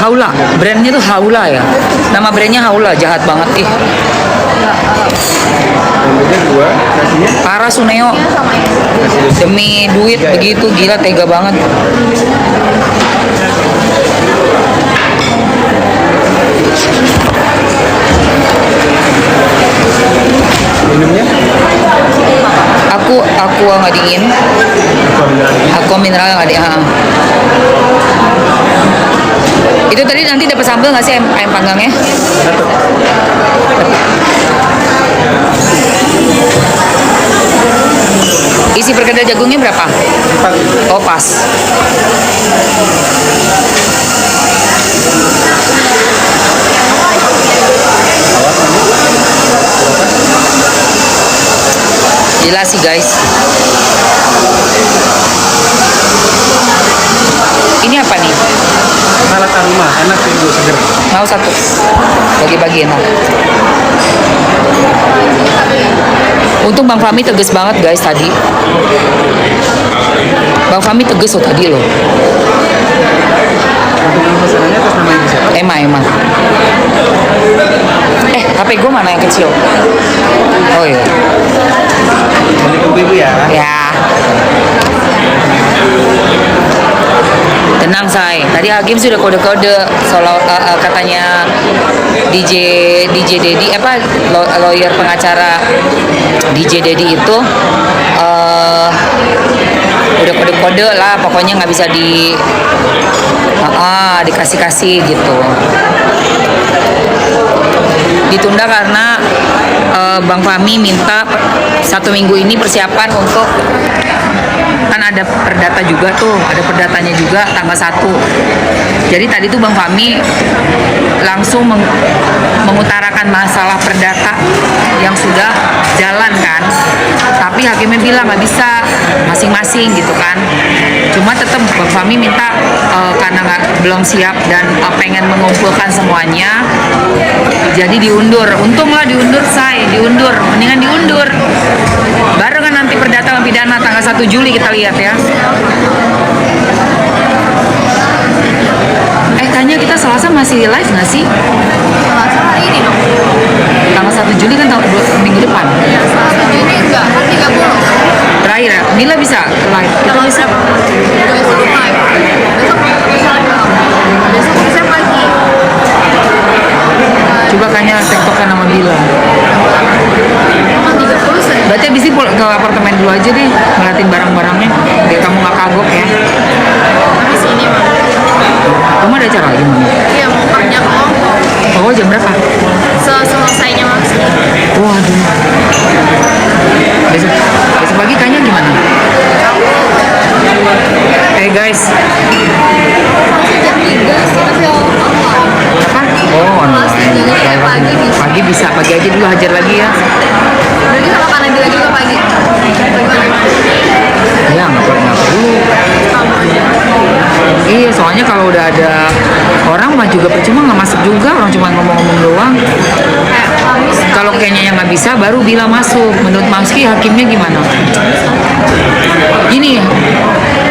Haula, brandnya tuh Haula ya. Nama brandnya Haula, jahat banget ih. Rambutnya dua, nasinya Parah Suneo. Demi duit begitu gila tega banget. minumnya Aku nggak dingin. Aku mineral nggak dingin. Itu tadi nanti dapat sambal nggak sih ayam panggangnya? Isi perkedel jagungnya berapa? 4. Oh pas. Gila sih guys. Ini apa nih? Salad aroma, enak sih Bu, seger. Mau satu. Bagi-bagi enak. Untung Bang Fahmi tegas banget guys tadi. Bang Fahmi tegas loh tadi loh. Untuk nama pesanannya atas nama ibu siapa? Emang. HP gue mana yang kecil? Oh iya. Balik ke ibu ya. Ya. Tenang say. Tadi Hakim sudah kode-kode soal katanya DJ Dedi lawyer pengacara DJ Dedi itu udah kode-kode lah pokoknya nggak bisa dikasih gitu. Ditunda karena Bang Fahmi minta 1 minggu ini persiapan untuk kan ada perdata juga tuh, ada perdatanya juga tanggal 1. Jadi tadi tuh Bang Fahmi langsung mengutarakan masalah perdata yang sudah jalan kan. Tapi hakimnya bilang nggak bisa masing-masing gitu kan. Cuma tetap Bang Fahmi minta karena belum siap dan pengen mengumpulkan semuanya, jadi diundur. Untunglah diundur mendingan diundur. Baru kan nanti perdata sama pidana tanggal 1 Juli kita lihat ya. Tanya kita Selasa masih live nggak sih? Selasa hari ini dong. Tanggal 1 Juli kan minggu depan. Ya, Selasa ini enggak, kan 30. Terakhir ya, Nila bisa live. Kita bisa. Besok live. Besok bisa pagi. Coba kayaknya tektokan sama Bila. Emang 30 sih. Berarti abis ini ke apartemen dulu aja deh, ngeliatin barang-barangnya, biar kamu nggak kagok ya. Habis ini mah. Kamu ada acara lagi mana? Iya, mau kerja kelompok. Oh jam berapa? Selesainya masih. Waduh. Besok pagi kayaknya gimana? Guys. Masih jam 3 sih, tapi online. Apa? Oh online. Jadi pagi bisa. Pagi aja dulu hajar lagi ya. Jadi sama Kak Nabila juga pagi. Bagaimana? Ya nggak perlu. Iya soalnya kalau udah ada orang mah juga percuma nggak masuk juga, orang cuma ngomong-ngomong doang. Kalau kayaknya yang nggak bisa baru bilang masuk. Menurut Mamski hakimnya gimana? Gini,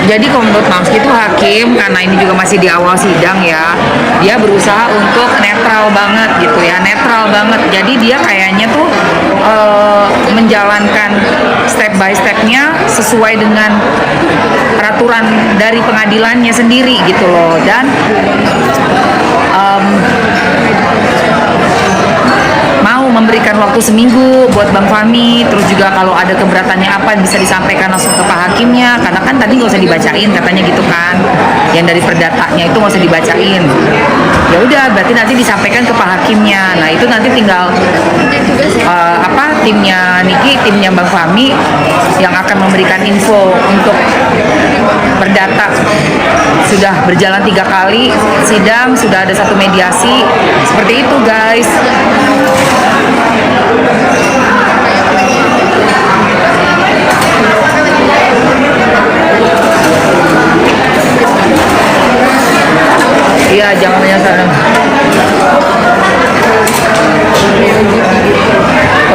jadi kalau menurut Mamski itu hakim karena ini juga masih di awal sidang ya, dia berusaha untuk netral banget gitu ya, netral banget. Jadi dia kayaknya tuh menjalankan step by stepnya sesuai dengan peraturan dari pengadilannya sendiri gitu loh. Dan mau memberikan waktu seminggu buat Bang Fahmi, terus juga kalau ada keberatannya apa bisa disampaikan langsung ke Pak Hakimnya, karena kan tadi nggak usah dibacain katanya gitu kan, yang dari perdatanya itu nggak usah dibacain. Ya udah berarti nanti disampaikan ke Pak Hakimnya. Nah itu nanti tinggal timnya Niki, timnya Bang Fahmi yang akan memberikan info untuk perdata. Sudah berjalan 3 kali sidang, sudah ada 1 mediasi, seperti itu guys. Iya, jangan menyasar.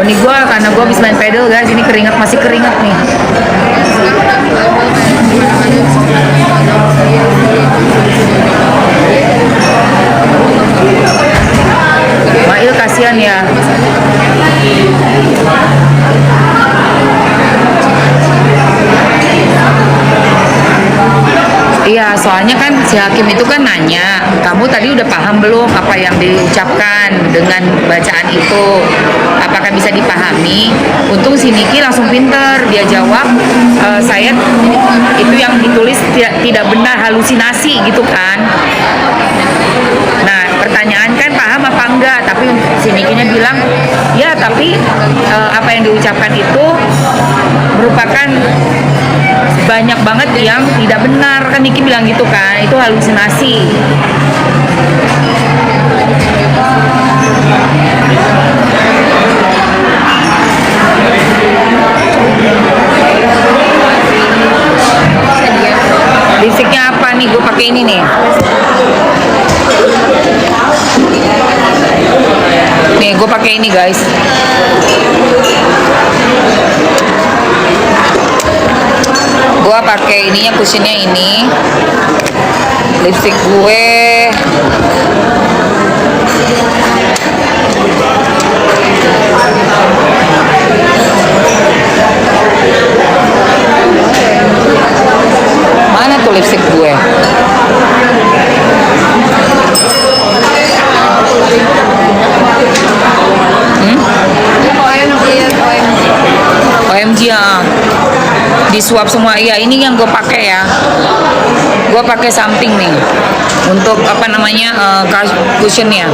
Oh ini gue karena gue habis main pedal guys, ini keringat masih keringat nih. Iya, soalnya kan si hakim itu kan nanya, kamu tadi udah paham belum apa yang diucapkan dengan bacaan itu? Apakah bisa dipahami? Untung si Niki langsung pinter, dia jawab, saya itu yang ditulis tidak benar, halusinasi gitu kan. Nah, pertanyaan kan paham apa enggak? Tapi si Nikinya bilang, ya tapi apa yang diucapkan itu merupakan banyak banget yang tidak benar, kan Niki bilang gitu kan, itu halusinasi. Lipstiknya apa nih? Gue pakai ini nih. Nih, gue pakai ini guys. Gue pakai ininya, kusennya ini. Lipstik gue mana tuh lipstik gue? OMG ya, disuap semua. Iya, ini yang gue pakai ya. Gue pakai something nih untuk apa namanya cushionnya.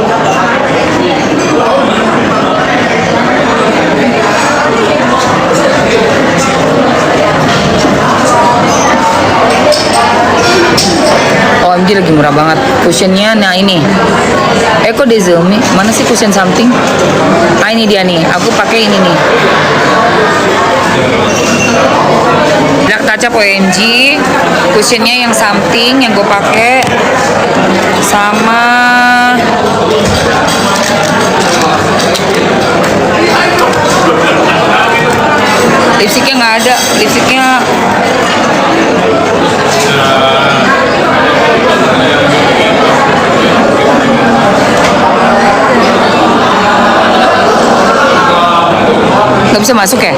OMG lagi murah banget cushionnya. Nah ini Eco Dezelmi, mana sih cushion something? Ah ini dia nih, aku pakai ini nih. Black Touch OMG, cushionnya yang something yang gue pakai, sama lipstiknya nggak ada, lipstiknya nggak bisa masuk ya.